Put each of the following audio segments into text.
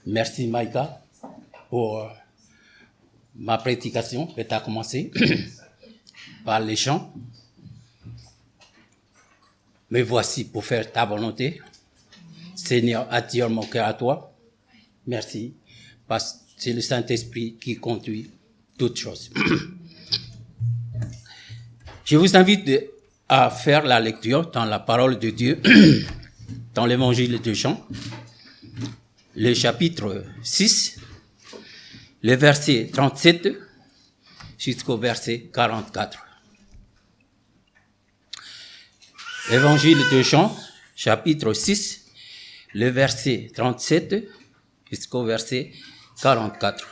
Merci Maïka pour ma prédication que tu as commencé par les chants. Me voici pour faire ta volonté. Seigneur, attire mon cœur à toi. Merci, parce que c'est le Saint-Esprit qui conduit toutes choses. Je vous invite à faire la lecture dans la parole de Dieu, dans l'évangile de Jean, le chapitre 6, le verset 37 jusqu'au verset 44. Évangile de Jean, chapitre 6, le verset 37 jusqu'au verset 44.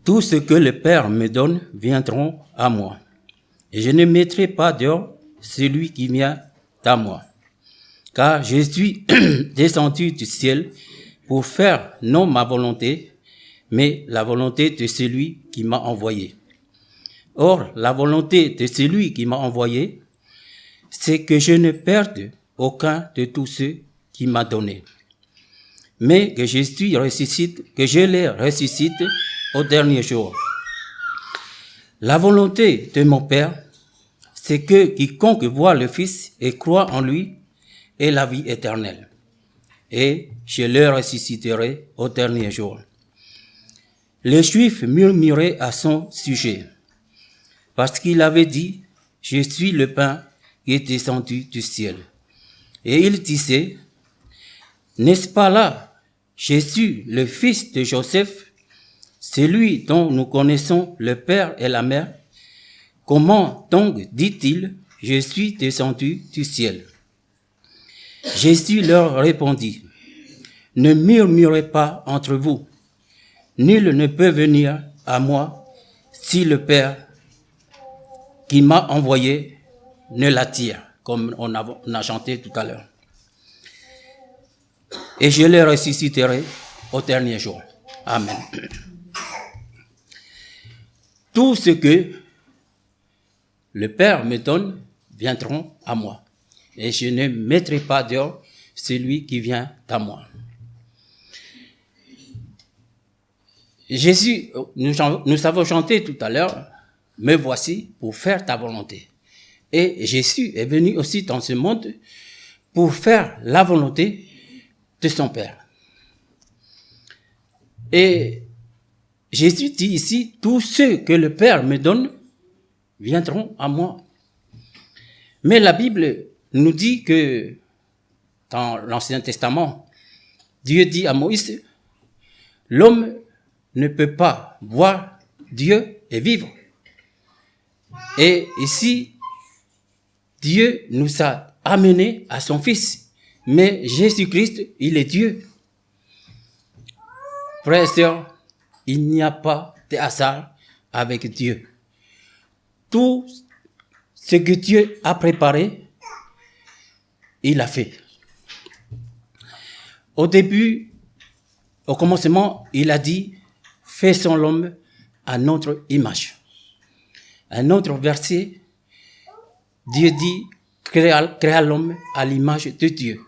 Tout ce que le Père me donne viendront à moi, et je ne mettrai pas dehors celui qui vient à moi, car je suis descendu du ciel pour faire non ma volonté, mais la volonté de celui qui m'a envoyé. Or, la volonté de celui qui m'a envoyé, c'est que je ne perde aucun de tous ceux qu'il m'a donné, mais que je les ressuscite au dernier jour. La volonté de mon Père, c'est que quiconque voit le Fils et croit en lui ait la vie éternelle, et je le ressusciterai au dernier jour. Les Juifs murmuraient à son sujet, parce qu'il avait dit, « Je suis le pain qui est descendu du ciel. » Et il disait, « N'est-ce pas là Jésus, le fils de Joseph, celui dont nous connaissons le père et la mère? Comment donc dit-il, « Je suis descendu du ciel » ?» Jésus leur répondit, « Ne murmurez pas entre vous. Nul ne peut venir à moi si le Père qui m'a envoyé ne l'attire, comme on a chanté tout à l'heure. Et je les ressusciterai au dernier jour. Amen. Tout ce que le Père me donne viendront à moi, et je ne mettrai pas dehors celui qui vient à moi. Jésus, nous avons chanté tout à l'heure, « Me voici pour faire ta volonté ». Et Jésus est venu aussi dans ce monde pour faire la volonté de son Père. Et Jésus dit ici, « Tous ceux que le Père me donne viendront à moi ». Mais la Bible nous dit que dans l'Ancien Testament, Dieu dit à Moïse, « L'homme ne peut pas voir Dieu et vivre. » Et ici, Dieu nous a amenés à son Fils. Mais Jésus-Christ, il est Dieu. Frères et sœurs, il n'y a pas de hasard avec Dieu. Tout ce que Dieu a préparé, il a fait. Au commencement, il a dit, faisons l'homme à notre image. Un autre verset, Dieu dit, créa l'homme à l'image de Dieu.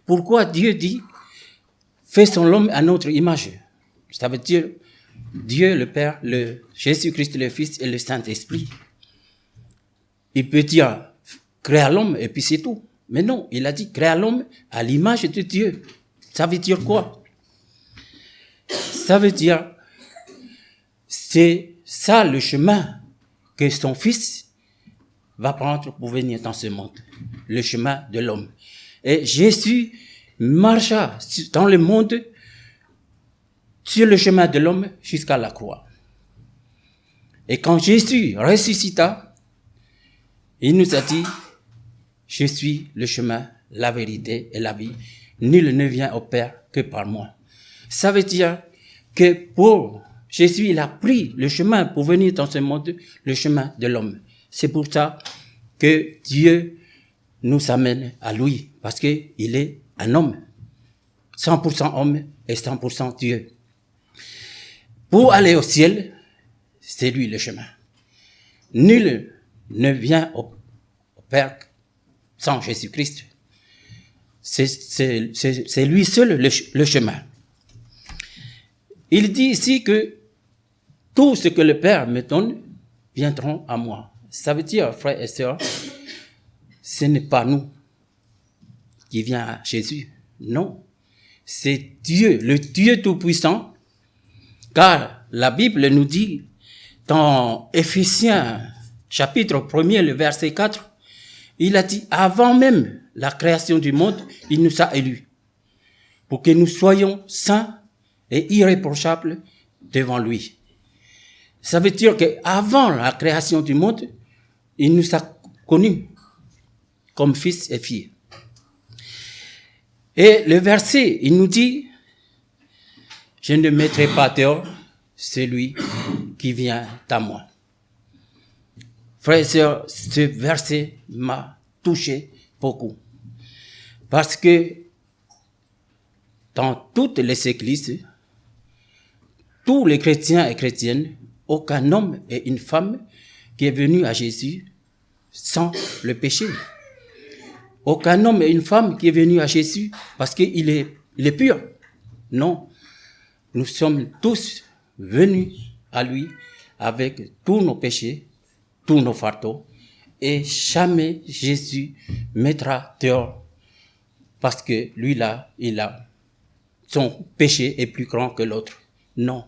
Pourquoi Dieu dit, faisons l'homme à notre image? Ça veut dire, Dieu le Père, Jésus-Christ le Fils et le Saint-Esprit. Il peut dire, créa l'homme et puis c'est tout. Mais non, il a dit, créa l'homme à l'image de Dieu. Ça veut dire quoi? Ça veut dire, c'est ça le chemin que son Fils va prendre pour venir dans ce monde, le chemin de l'homme. Et Jésus marcha dans le monde sur le chemin de l'homme jusqu'à la croix. Et quand Jésus ressuscita, il nous a dit, « Je suis le chemin, la vérité et la vie. Nul ne vient au Père que par moi. » Ça veut dire que pour Jésus, il a pris le chemin pour venir dans ce monde, le chemin de l'homme. C'est pour ça que Dieu nous amène à lui, parce qu'il est un homme, 100% homme et 100% Dieu. Pour aller au ciel, c'est lui le chemin. nul ne vient au Père sans Jésus-Christ. C'est lui seul le chemin. Il dit ici que tout ce que le Père me donne viendront à moi. Ça veut dire, frères et sœurs, ce n'est pas nous qui vient à Jésus. Non, c'est Dieu, le Dieu Tout-Puissant, car la Bible nous dit dans Éphésiens chapitre 1er, le verset 4, il a dit, avant même la création du monde, il nous a élus pour que nous soyons saints et irréprochables devant lui. Ça veut dire qu'avant la création du monde, il nous a connus comme fils et filles. Et le verset, il nous dit, je ne mettrai pas dehors celui qui vient à moi. Frères et sœurs, ce verset m'a touché beaucoup. Parce que dans toutes les églises, tous les chrétiens et chrétiennes, aucun homme et une femme qui est venu à Jésus sans le péché. Aucun homme et une femme qui est venu à Jésus parce qu'il est pur. Non, nous sommes tous venus à lui avec tous nos péchés, tous nos fardeaux, et jamais Jésus mettra dehors parce que lui là, son péché est plus grand que l'autre. Non,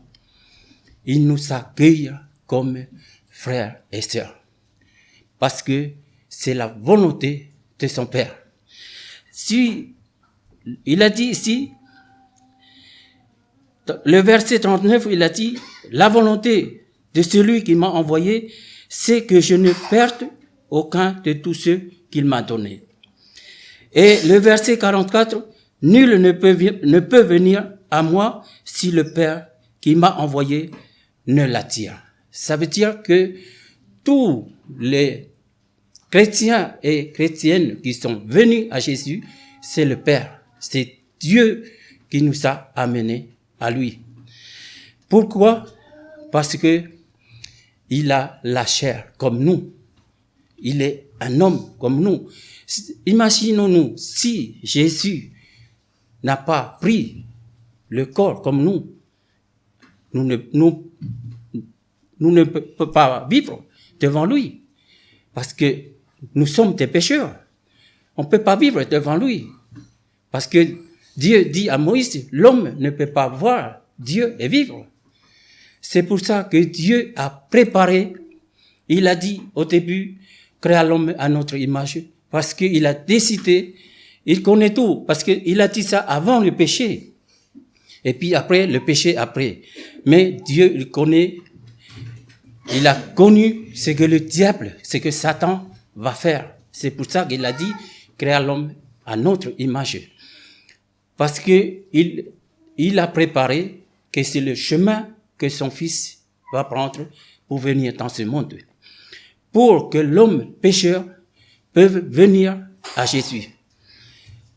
il nous accueille comme frères et sœurs parce que c'est la volonté de son Père. Si, il a dit ici, le verset 39, il a dit, la volonté de celui qui m'a envoyé, c'est que je ne perde aucun de tous ceux qu'il m'a donnés. Et le verset 44, nul ne peut venir à moi si le Père qui m'a envoyé ne l'attire. Ça veut dire que tous les chrétiens et chrétiennes qui sont venus à Jésus, c'est le Père, c'est Dieu qui nous a amenés à lui. Pourquoi? Parce que il a la chair comme nous. Il est un homme comme nous. Imaginons-nous si Jésus n'a pas pris le corps comme nous. Nous ne pouvons pas vivre devant lui. Parce que nous sommes des pécheurs. On ne peut pas vivre devant lui. Parce que Dieu dit à Moïse, l'homme ne peut pas voir Dieu et vivre. C'est pour ça que Dieu a préparé, il a dit au début, créa l'homme à notre image, parce qu'il a décidé, il connaît tout, parce qu'il a dit ça avant le péché. Et puis après, le péché après. Mais Dieu, il connaît, il a connu ce que le diable, ce que Satan va faire. C'est pour ça qu'il a dit, créa l'homme à notre image. Parce que il a préparé que c'est le chemin que son fils va prendre pour venir dans ce monde. Pour que l'homme pécheur peut venir à Jésus.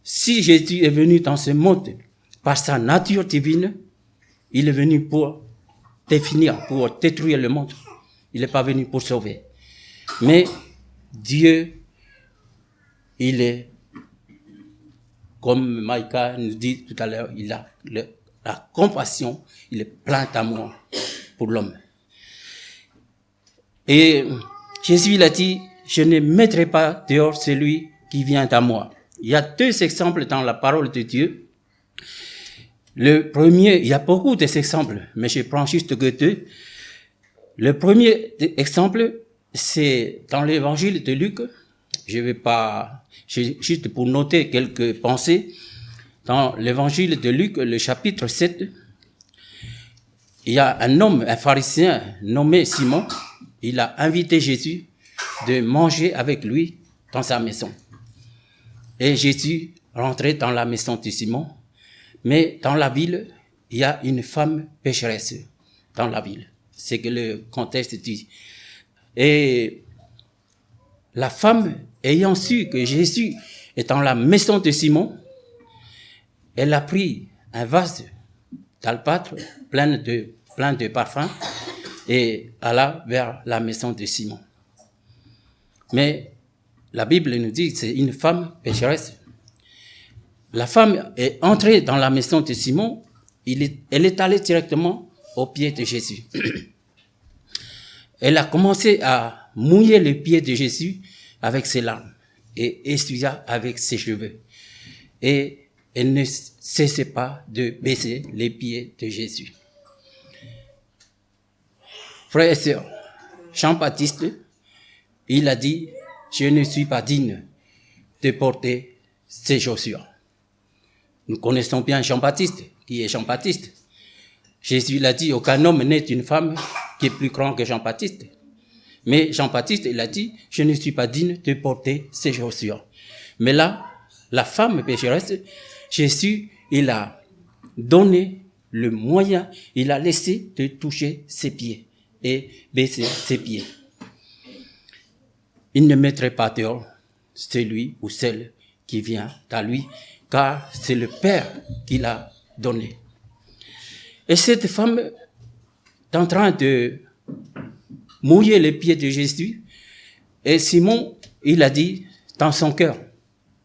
Si Jésus est venu dans ce monde par sa nature divine, il est venu pour définir, pour détruire le monde. Il n'est pas venu pour sauver. Mais Dieu, il est, comme Maïka nous dit tout à l'heure, il a la compassion, il est plein d'amour pour l'homme. Et Jésus, il a dit, je ne mettrai pas dehors celui qui vient à moi. Il y a deux exemples dans la parole de Dieu. Le premier, il y a beaucoup d'exemples, mais je prends juste que deux. Le premier exemple, c'est dans l'évangile de Luc. Je vais pas, juste pour noter quelques pensées. Dans l'évangile de Luc, le chapitre 7, il y a un homme, un pharisien nommé Simon. Il a invité Jésus de manger avec lui dans sa maison. Et Jésus rentrait dans la maison de Simon. Mais dans la ville, il y a une femme pécheresse dans la ville. C'est que le contexte dit. Et la femme, ayant su que Jésus est dans la maison de Simon, elle a pris un vase d'albâtre plein de parfums et alla vers la maison de Simon. Mais la Bible nous dit que c'est une femme pécheresse. La femme est entrée dans la maison de Simon, elle est allée directement aux pieds de Jésus. Elle a commencé à mouiller les pieds de Jésus avec ses larmes et essuya avec ses cheveux. Et elle ne cessait pas de baisser les pieds de Jésus. Frères et sœurs, Jean-Baptiste, il a dit, je ne suis pas digne de porter ses chaussures. Nous connaissons bien Jean-Baptiste, qui est Jean-Baptiste. Jésus l'a dit, aucun homme n'est une femme qui est plus grand que Jean-Baptiste. Mais Jean-Baptiste, il a dit, je ne suis pas digne de porter ses chaussures. Mais là, la femme pécheresse, Jésus, il a donné le moyen, il a laissé de toucher ses pieds et baisser ses pieds. Il ne mettrait pas dehors celui ou celle qui vient à lui, car c'est le Père qui l'a donné. Et cette femme est en train de mouiller les pieds de Jésus, et Simon, il a dit dans son cœur,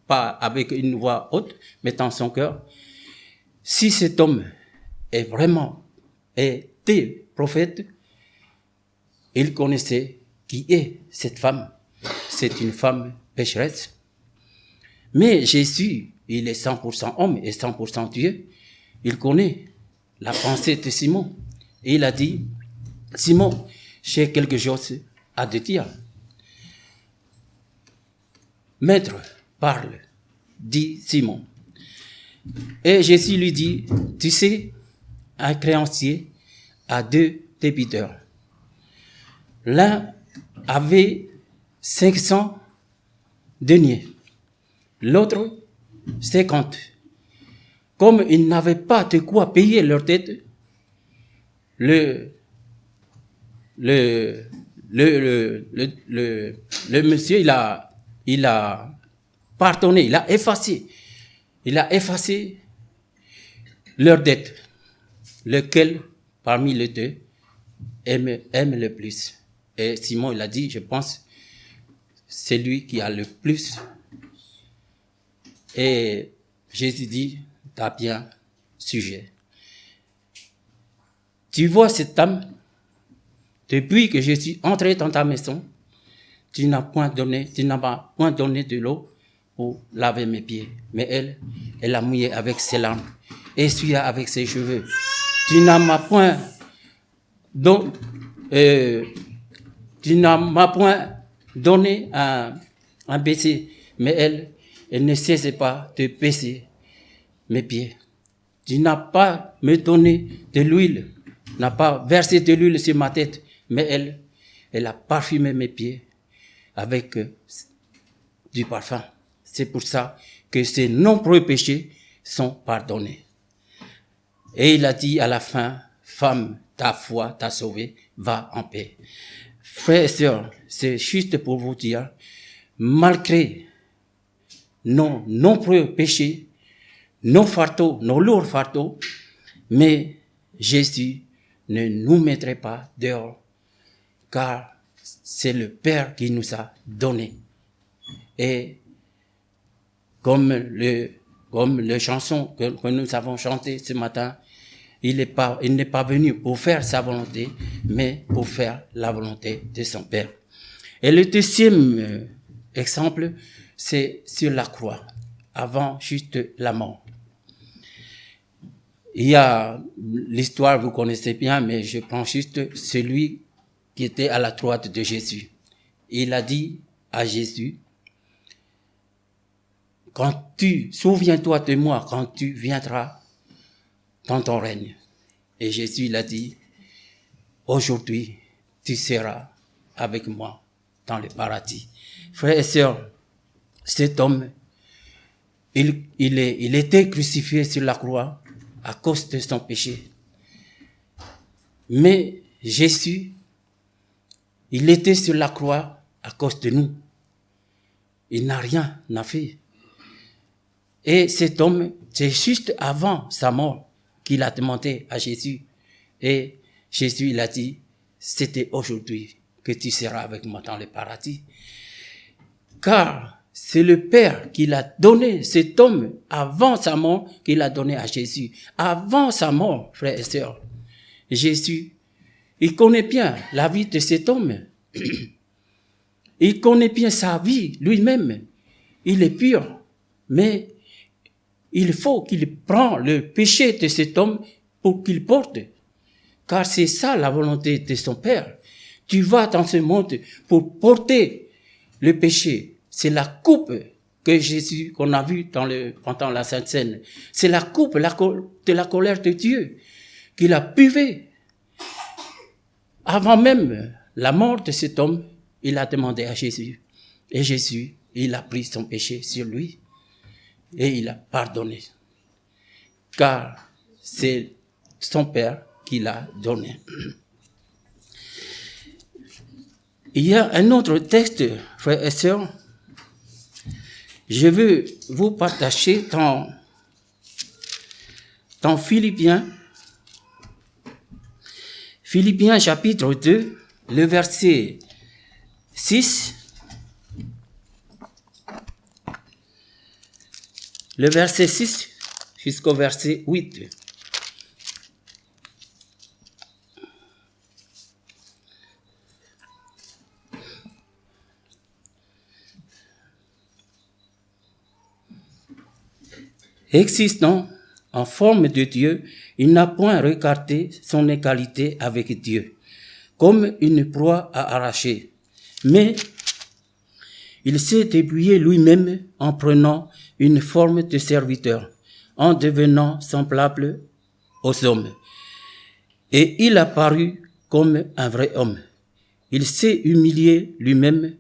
pas avec une voix haute, mais dans son cœur, si cet homme est vraiment était prophète, il connaissait qui est cette femme. C'est une femme pécheresse. Mais Jésus, il est 100% homme et 100% Dieu. Il connaît la pensée de Simon. Et il a dit, Simon, j'ai quelque chose à te dire. Maître, parle, dit Simon. Et Jésus lui dit, tu sais, un créancier a 2 débiteurs. L'un avait 500 deniers, l'autre 50. Comme ils n'avaient pas de quoi payer leur dette, le monsieur, il a pardonné, il a effacé leur dette. Lequel parmi les deux aime le plus? Et Simon, il a dit, je pense, c'est lui qui a le plus. Et Jésus dit, t'as bien sujet. Tu vois cette dame, depuis que je suis entré dans ta maison, tu n'as pas donné de l'eau pour laver mes pieds. Mais elle a mouillé avec ses larmes, essuyé avec ses cheveux. Tu n'as point donné un baiser, mais elle ne cessait pas de baisser mes pieds. Tu n'as pas me donné de l'huile, n'a pas versé de l'huile sur ma tête, mais elle a parfumé mes pieds avec du parfum. C'est pour ça que ces nombreux péchés sont pardonnés. Et il a dit à la fin, femme, ta foi t'a sauvée, va en paix. Frères et sœurs, c'est juste pour vous dire, malgré nos nombreux péchés, nos fardeaux, nos lourds fardeaux, mais Jésus ne nous mettrait pas dehors, car c'est le Père qui nous a donné. Et comme les chansons que nous avons chantées ce matin, il n'est pas venu pour faire sa volonté, mais pour faire la volonté de son Père. Et le deuxième exemple, c'est sur la croix, avant juste la mort. Il y a l'histoire, vous connaissez bien, mais je prends juste celui qui était à la droite de Jésus. Il a dit à Jésus, souviens-toi de moi quand tu viendras dans ton règne. Et Jésus l'a dit, aujourd'hui, tu seras avec moi dans le paradis. Frères et sœurs, cet homme, il était crucifié sur la croix à cause de son péché. Mais Jésus, il était sur la croix à cause de nous. Il n'a rien fait. Et cet homme, c'est juste avant sa mort qu'il a demandé à Jésus. Et Jésus, il a dit, c'était aujourd'hui que tu seras avec moi dans le paradis. car c'est le Père qui l'a donné, cet homme, avant sa mort, qu'il a donné à Jésus. Avant sa mort, frères et sœurs. Jésus, il connaît bien la vie de cet homme. Il connaît bien sa vie lui-même. Il est pur, mais il faut qu'il prenne le péché de cet homme pour qu'il porte. Car c'est ça la volonté de son Père. Tu vas dans ce monde pour porter le péché. C'est la coupe que Jésus, qu'on a vue pendant la Sainte Seine. C'est la coupe de la colère de Dieu qu'il a buvée. Avant même la mort de cet homme, il a demandé à Jésus. Et Jésus, il a pris son péché sur lui. Et il a pardonné. Car c'est son Père qui l'a donné. Il y a un autre texte, frères et sœurs. Je veux vous partager dans Philippiens chapitre 2, le verset 6. Le verset 6 jusqu'au verset 8. Existant en forme de Dieu, il n'a point regardé son égalité avec Dieu comme une proie à arracher, mais il s'est dépouillé lui-même en prenant une forme de serviteur, en devenant semblable aux hommes. Et il a paru comme un vrai homme. Il s'est humilié lui-même,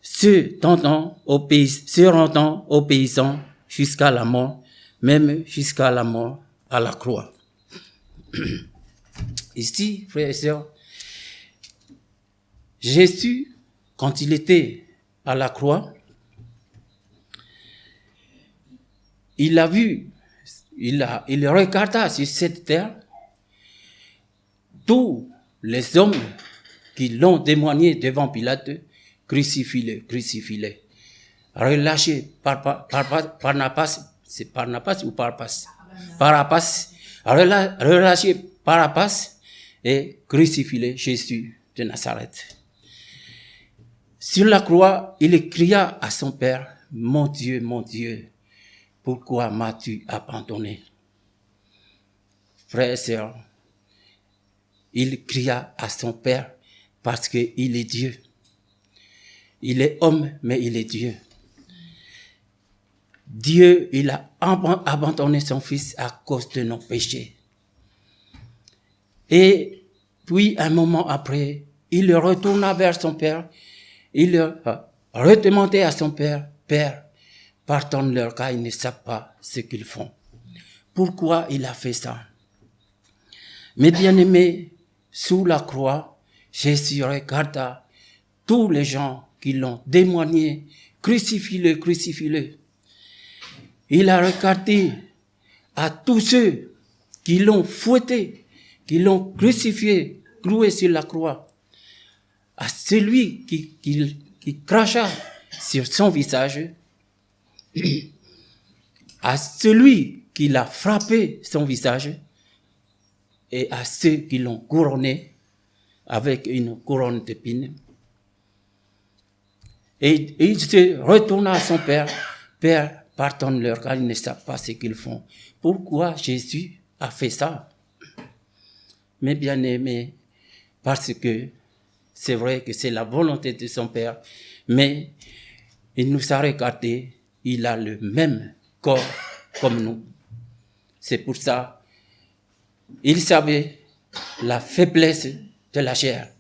se rendant obéissant jusqu'à la mort, même jusqu'à la mort à la croix. Ici, frères et sœurs, Jésus, quand il était à la croix, il a vu, il regarda sur cette terre tous les hommes qui l'ont témoigné devant Pilate, crucifie-le, crucifie-le. Relâché par Barnabas, c'est Barnabas ou Barabbas? Barabbas, relâché Barabbas et crucifie-le, Jésus de Nazareth. Sur la croix, il cria à son Père, mon Dieu, pourquoi m'as-tu abandonné? Frères et sœurs, il cria à son Père parce qu'il est Dieu. Il est homme, mais il est Dieu. Dieu, il a abandonné son Fils à cause de nos péchés. Et puis, un moment après, il retourna vers son Père. Il redemandait à son Père, Père, pardonne-leur car ils ne savent pas ce qu'ils font. Pourquoi il a fait ça? Mes bien-aimés, sous la croix, Jésus regarda tous les gens qui l'ont témoigné, crucifie-le, crucifie-le. Il a regardé à tous ceux qui l'ont fouetté, qui l'ont crucifié, cloué sur la croix, à celui qui cracha sur son visage, à celui qui l'a frappé son visage, et à ceux qui l'ont couronné avec une couronne d'épines. Et il se retourna à son Père, Père, pardonne-leur car ils ne savent pas ce qu'ils font. Pourquoi Jésus a fait ça? Mes bien-aimés, parce que c'est vrai que c'est la volonté de son Père, mais il nous a regardé, il a le même corps comme nous. C'est pour ça, il savait la faiblesse de la chair.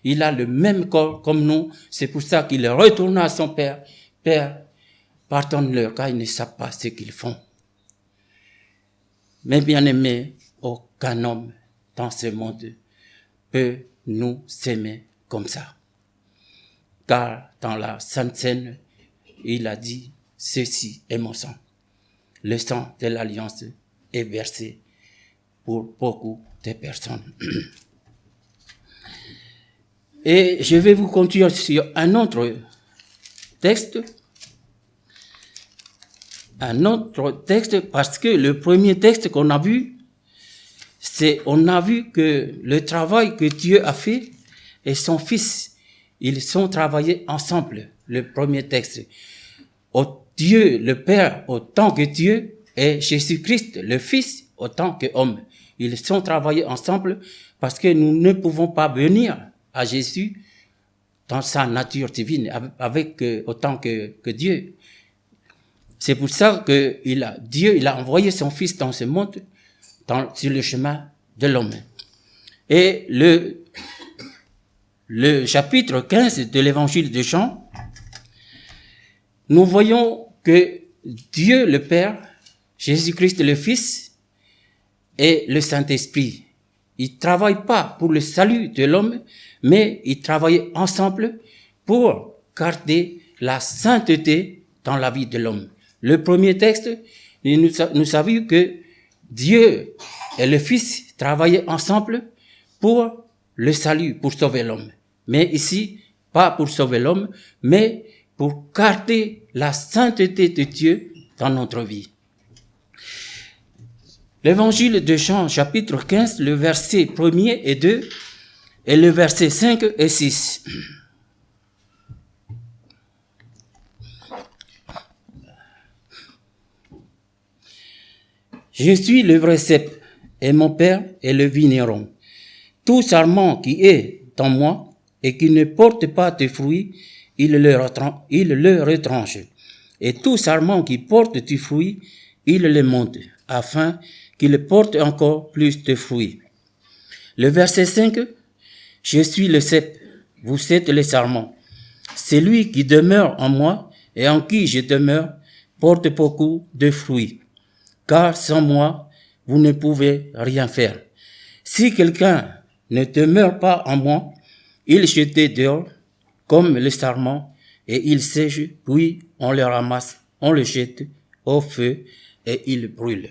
Il a le même corps comme nous, c'est pour ça qu'il retourna à son Père. Père, pardonne-leur car ils ne savent pas ce qu'ils font. Mais bien aimé, aucun homme dans ce monde peut nous aimer comme ça. Car dans la Sainte Seine, il a dit, ceci est mon sang. Le sang de l'alliance est versé pour beaucoup de personnes. Et je vais vous continuer sur un autre texte, parce que le premier texte qu'on a vu, on a vu que le travail que Dieu a fait et son Fils, ils sont travaillés ensemble, le premier texte. Dieu, le Père, autant que Dieu, et Jésus-Christ, le Fils, autant qu'homme. Ils sont travaillés ensemble parce que nous ne pouvons pas venir à Jésus dans sa nature divine, avec autant que Dieu. C'est pour ça que Dieu a envoyé son Fils dans ce monde, sur le chemin de l'homme. Et le chapitre 15 de l'évangile de Jean, nous voyons que Dieu le Père, Jésus-Christ le Fils et le Saint-Esprit, ils ne travaillent pas pour le salut de l'homme, mais ils travaillent ensemble pour garder la sainteté dans la vie de l'homme. Le premier texte, nous savions que Dieu et le Fils travaillaient ensemble pour le salut, pour sauver l'homme. Mais ici, pas pour sauver l'homme, mais pour garder la sainteté de Dieu dans notre vie. L'évangile de Jean, chapitre 15, le verset 1er et 2, et le verset 5 et 6. Je suis le vrai cep, et mon Père est le vigneron. Tout sarment qui est en moi et qui ne porte pas de fruits, il le retranche. Et tout sarment qui porte du fruit, il le monte, afin qu'il porte encore plus de fruits. Le verset 5, je suis le cep, vous êtes les sarments. Celui qui demeure en moi et en qui je demeure porte beaucoup de fruits. Car sans moi, vous ne pouvez rien faire. Si quelqu'un ne demeure pas en moi, il est jeté dehors comme le sarment et il sèche, puis on le ramasse, on le jette au feu et il brûle.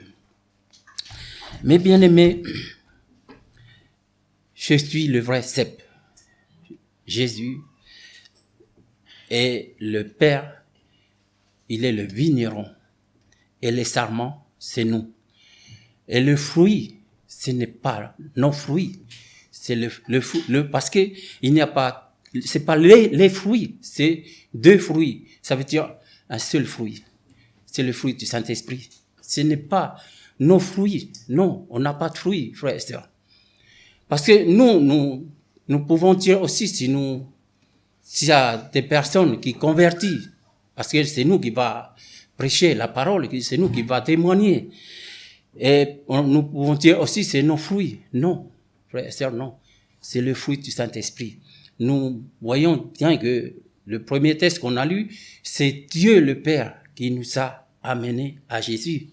Mes bien-aimés, je suis le vrai cep. Jésus est le Père, il est le vigneron. Et les sarments, c'est nous. Et le fruit, ce n'est pas nos fruits. C'est parce que il n'y a pas, c'est pas les fruits, c'est deux fruits. Ça veut dire un seul fruit. C'est le fruit du Saint-Esprit. Ce n'est pas nos fruits. Non, on n'a pas de fruits, frères et sœurs. Parce que nous pouvons dire aussi s'il y a des personnes qui convertissent, parce que c'est nous qui va prêcher la parole, c'est nous qui va témoigner. Et nous pouvons dire aussi c'est nos fruits. Non, frères et sœurs, non. C'est le fruit du Saint-Esprit. Nous voyons bien que le premier texte qu'on a lu, c'est Dieu le Père qui nous a amenés à Jésus.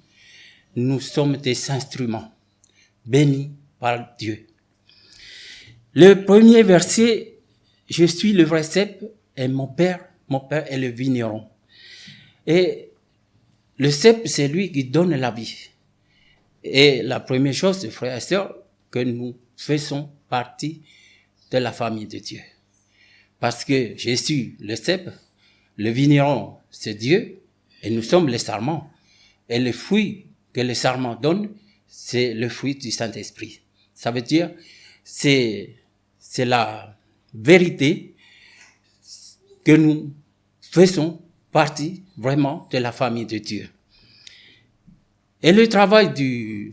Nous sommes des instruments bénis par Dieu. Le premier verset, je suis le vrai cep et mon père est le vigneron. Et le cep, c'est lui qui donne la vie. Et la première chose, frères et sœurs, que nous faisons partie de la famille de Dieu. Parce que Jésus, le cep, le vigneron, c'est Dieu, et nous sommes les sarments. Et le fruit que les sarments donnent, c'est le fruit du Saint-Esprit. Ça veut dire, c'est la vérité que nous faisons partie vraiment de la famille de Dieu. Et le travail du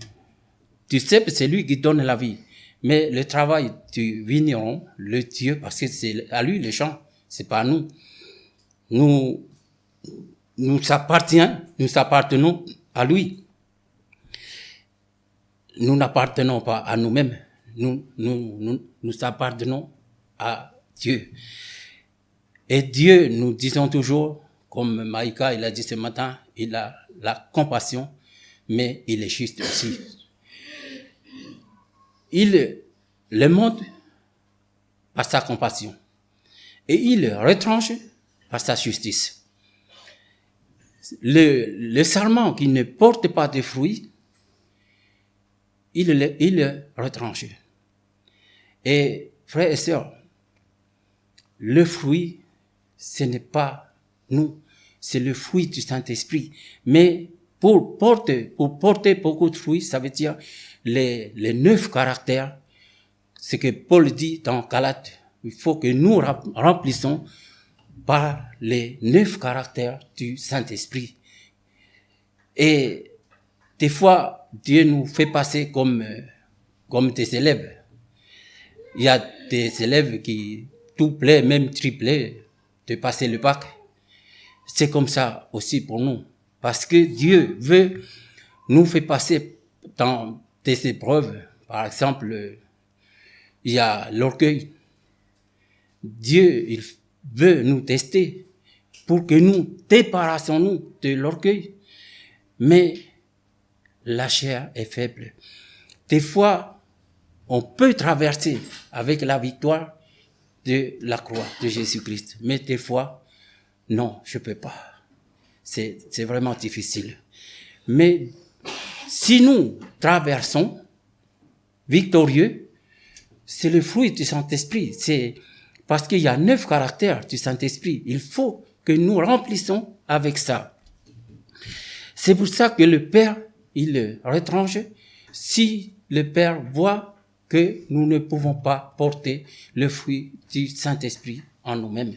cep, c'est lui qui donne la vie. Mais le travail du vigneron, le Dieu, parce que c'est à lui le champ, c'est pas à nous. Nous appartenons à lui. Nous n'appartenons pas à nous-mêmes. Nous appartenons à Dieu. Et Dieu, nous disons toujours, comme Maïka, il a dit ce matin, il a la compassion, mais il est juste aussi. Il le montre par sa compassion et il le retranche par sa justice. Le sarment qui ne porte pas de fruits, il le retranche. Et frères et sœurs, le fruit, ce n'est pas nous, c'est le fruit du Saint-Esprit. Mais pour porter beaucoup de fruits, ça veut dire les 9 caractères, ce que Paul dit dans Galates, il faut que nous remplissons par les 9 caractères du Saint-Esprit. Et des fois, Dieu nous fait passer comme des élèves. Il y a des élèves qui doublent, même triplent, de passer le bac. C'est comme ça aussi pour nous. Parce que Dieu veut nous faire passer dans des épreuves. Par exemple, il y a l'orgueil. Dieu, il veut nous tester pour que nous débarrassons-nous de l'orgueil. Mais la chair est faible. Des fois, on peut traverser avec la victoire de la croix de Jésus-Christ. Mais des fois, non, je peux pas. C'est vraiment difficile. Mais si nous traversons victorieux, c'est le fruit du Saint-Esprit. C'est parce qu'il y a 9 caractères du Saint-Esprit. Il faut que nous remplissons avec ça. C'est pour ça que le Père, il retranche si le Père voit que nous ne pouvons pas porter le fruit du Saint-Esprit en nous-mêmes.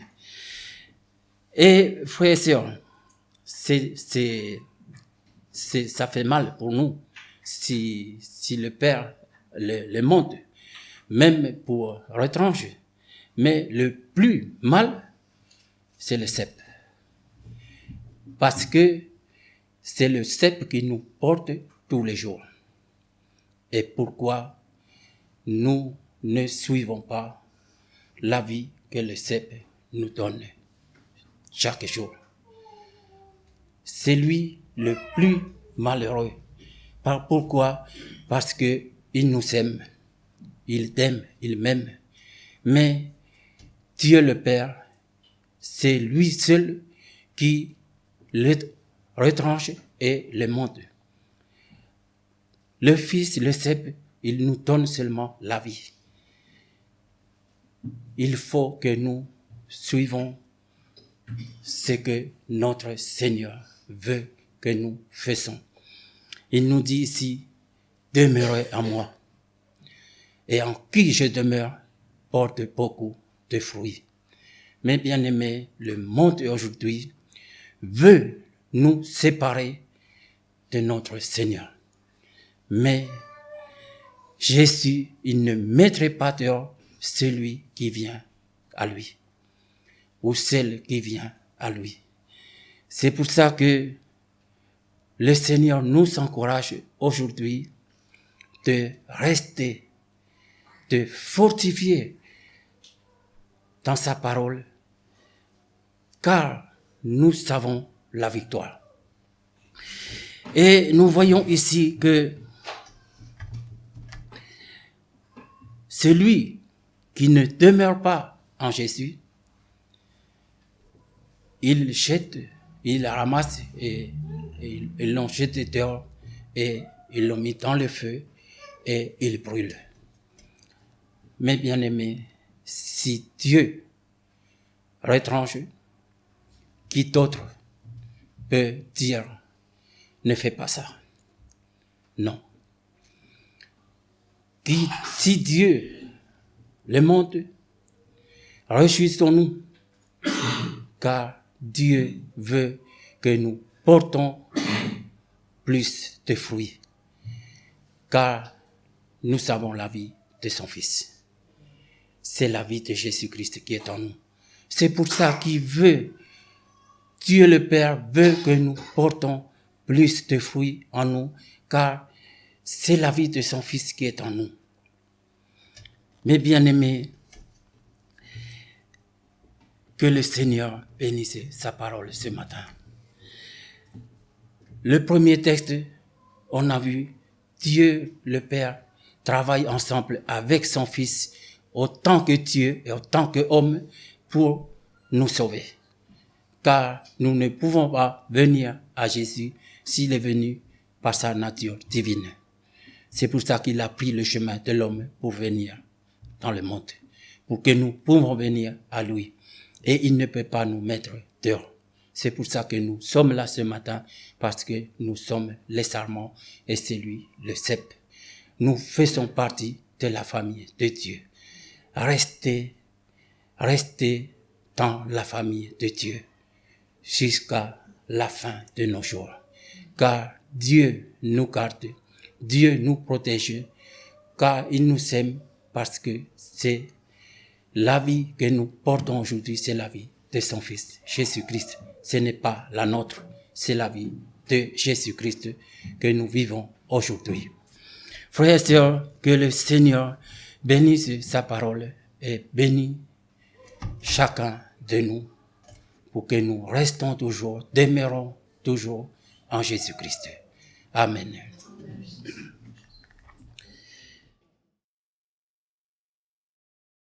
Et frères et sœurs, ça fait mal pour nous si le Père le monte, même pour retrancher. Mais le plus mal, c'est le cep. Parce que c'est le cep qui nous porte tous les jours. Et pourquoi nous ne suivons pas la vie que le cep nous donne chaque jour? C'est lui le plus malheureux. Pourquoi? Parce que il nous aime. Il t'aime, il m'aime. Mais Dieu le Père, c'est lui seul qui le retranche et le monte. Le Fils, le cep, il nous donne seulement la vie. Il faut que nous suivons ce que notre Seigneur veut que nous faisons. Il nous dit ici, demeurez en moi. Et en qui je demeure porte beaucoup de fruits. Mais bien aimés, le monde aujourd'hui veut nous séparer de notre Seigneur. Mais Jésus, il ne mettrait pas dehors celui qui vient à lui, ou celle qui vient à lui. C'est pour ça que le Seigneur nous encourage aujourd'hui de rester, de fortifier dans sa parole, car nous savons la victoire. Et nous voyons ici que celui qui ne demeure pas en Jésus, il jette, il ramasse et ils l'ont jeté dehors et ils l'ont mis dans le feu et il brûle. Mais bien aimé, si Dieu retranche, qui d'autre peut dire ne fais pas ça? Non. Si Dieu le monte, réjouissons-nous, car Dieu veut que nous portons plus de fruits, car nous avons la vie de son Fils. C'est la vie de Jésus-Christ qui est en nous. C'est pour ça qu'il veut, Dieu le Père veut que nous portons plus de fruits en nous, car c'est la vie de son Fils qui est en nous. Mes bien-aimés, que le Seigneur bénisse sa parole ce matin. Le premier texte, on a vu Dieu le Père travaille ensemble avec son Fils autant que Dieu et autant qu'homme pour nous sauver. Car nous ne pouvons pas venir à Jésus s'il est venu par sa nature divine. C'est pour ça qu'il a pris le chemin de l'homme pour venir dans le monde, pour que nous pouvons venir à lui. Et il ne peut pas nous mettre dehors. C'est pour ça que nous sommes là ce matin, parce que nous sommes les sarments et c'est lui le cep. Nous faisons partie de la famille de Dieu. Restez dans la famille de Dieu jusqu'à la fin de nos jours. Car Dieu nous garde, Dieu nous protège, car il nous aime, parce que c'est la vie que nous portons aujourd'hui, c'est la vie de son Fils, Jésus-Christ. Ce n'est pas la nôtre, c'est la vie de Jésus-Christ que nous vivons aujourd'hui. Frères et sœurs, que le Seigneur bénisse sa parole et bénisse chacun de nous pour que nous restons toujours, demeurons toujours en Jésus-Christ. Amen.